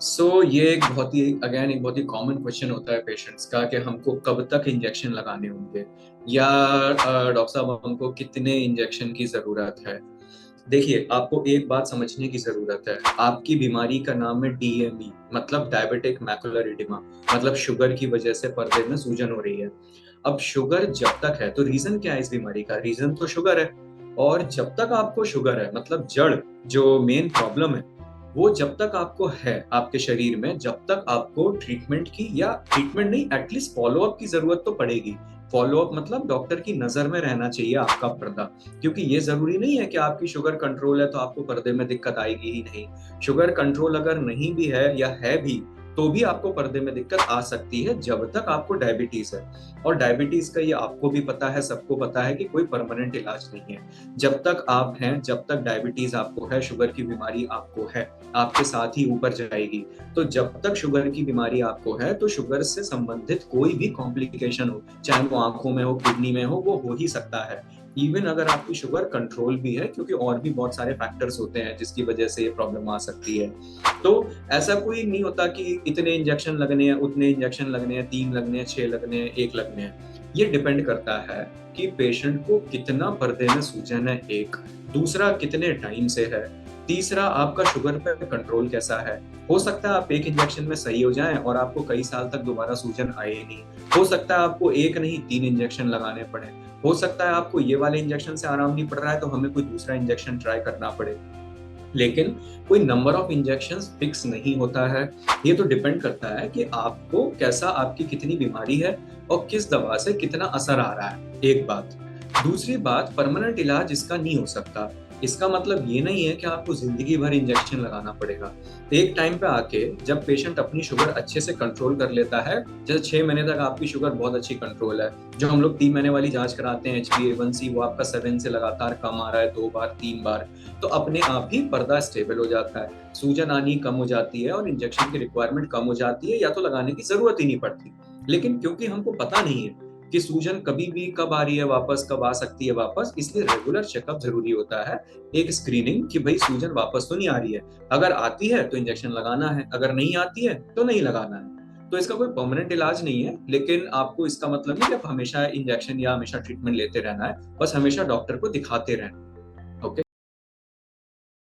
ये एक बहुत ही कॉमन क्वेश्चन होता है पेशेंट्स का कि हमको कब तक इंजेक्शन लगाने होंगे, या डॉक्टर साहब हमको कितने इंजेक्शन की जरूरत है। देखिए, आपको एक बात समझने की जरूरत है। आपकी बीमारी का नाम है डीएमई, मतलब डायबिटिक मैकुलर एडिमा। मतलब शुगर की वजह से पर्दे में सूजन हो रही है। अब शुगर जब तक है तो रीजन क्या है इस बीमारी का? रीजन तो शुगर है। और जब तक आपको शुगर है, मतलब जड़, जो मेन प्रॉब्लम है, वो जब तक आपको है आपके शरीर में, जब तक आपको ट्रीटमेंट की, या ट्रीटमेंट नहीं, एटलीस्ट फॉलोअप की जरूरत तो पड़ेगी। फॉलोअप मतलब डॉक्टर की नजर में रहना चाहिए आपका पर्दा। क्योंकि ये जरूरी नहीं है कि आपकी शुगर कंट्रोल है तो आपको पर्दे में दिक्कत आएगी ही नहीं। शुगर कंट्रोल अगर नहीं भी है या है भी, तो भी आपको पर्दे में दिक्कत आ सकती है जब तक आपको डायबिटीज है। और डायबिटीज का ये आपको भी पता है, सबको पता है कि कोई परमानेंट इलाज नहीं है। जब तक आप हैं, जब तक डायबिटीज आपको है, शुगर की बीमारी आपको है, आपके साथ ही ऊपर जाएगी। तो जब तक शुगर की बीमारी आपको है, तो शुगर से संबंधित कोई भी कॉम्प्लिकेशन हो, चाहे वो आंखों में हो, किडनी में हो, वो हो ही सकता है। इवन अगर आपकी शुगर कंट्रोल भी है, क्योंकि और भी बहुत सारे फैक्टर्स होते हैं जिसकी वजह से ये प्रॉब्लम आ सकती है। तो ऐसा कोई नहीं होता कि इतने इंजेक्शन लगने हैं, उतने इंजेक्शन लगने हैं, 3 लगने हैं, 6 लगने हैं, 1 लगने हैं। ये डिपेंड करता है कि पेशेंट को कितना पर्दे में सूजन है, एक। दूसरा, कितने टाइम से है। तीसरा, आपका शुगर पे कंट्रोल कैसा है। हो सकता है आप एक इंजेक्शन में सही हो जाएं और आपको कई साल तक दोबारा सूजन आए ही नहीं। हो सकता है आपको एक नहीं 3 इंजेक्शन लगाने पड़े। हो सकता है आपको ये वाले इंजेक्शन से आराम नहीं पड़ रहा है तो हमें कोई दूसरा इंजेक्शन ट्राई करना पड़े। लेकिन कोई नंबर ऑफ इंजेक्शंस फिक्स नहीं होता है। ये तो डिपेंड करता है कि आपको कैसा, आपकी कितनी बीमारी है और किस दवा से कितना असर आ रहा है, एक बात। दूसरी बात, परमानेंट इलाज इसका नहीं हो सकता। इसका मतलब ये नहीं है कि आपको जिंदगी भर इंजेक्शन लगाना पड़ेगा। एक टाइम पे आके जब पेशेंट अपनी शुगर अच्छे से कंट्रोल कर लेता है, जैसे 6 महीने तक आपकी शुगर बहुत अच्छी कंट्रोल है, जो हम लोग 3 महीने वाली जांच कराते हैं HbA1c, वो आपका 7 से लगातार कम आ रहा है, 2 बार 3 बार, तो अपने आप ही पर्दा स्टेबल हो जाता है, सूजन आनी कम हो जाती है और इंजेक्शन की रिक्वायरमेंट कम हो जाती है, या तो लगाने की जरूरत ही नहीं पड़ती। लेकिन क्योंकि हमको पता नहीं है कि सूजन कभी भी कब आ रही है वापस, कब आ सकती है वापस, इसलिए रेगुलर चेकअप जरूरी होता है। एक स्क्रीनिंग कि भाई सूजन वापस तो नहीं आ रही है। अगर आती है तो इंजेक्शन लगाना है, अगर नहीं आती है तो नहीं लगाना है। तो इसका कोई परमानेंट इलाज नहीं है, लेकिन आपको इसका मतलब नहीं कि आप हमेशा इंजेक्शन या हमेशा ट्रीटमेंट लेते रहना है। बस हमेशा डॉक्टर को दिखाते रहना है।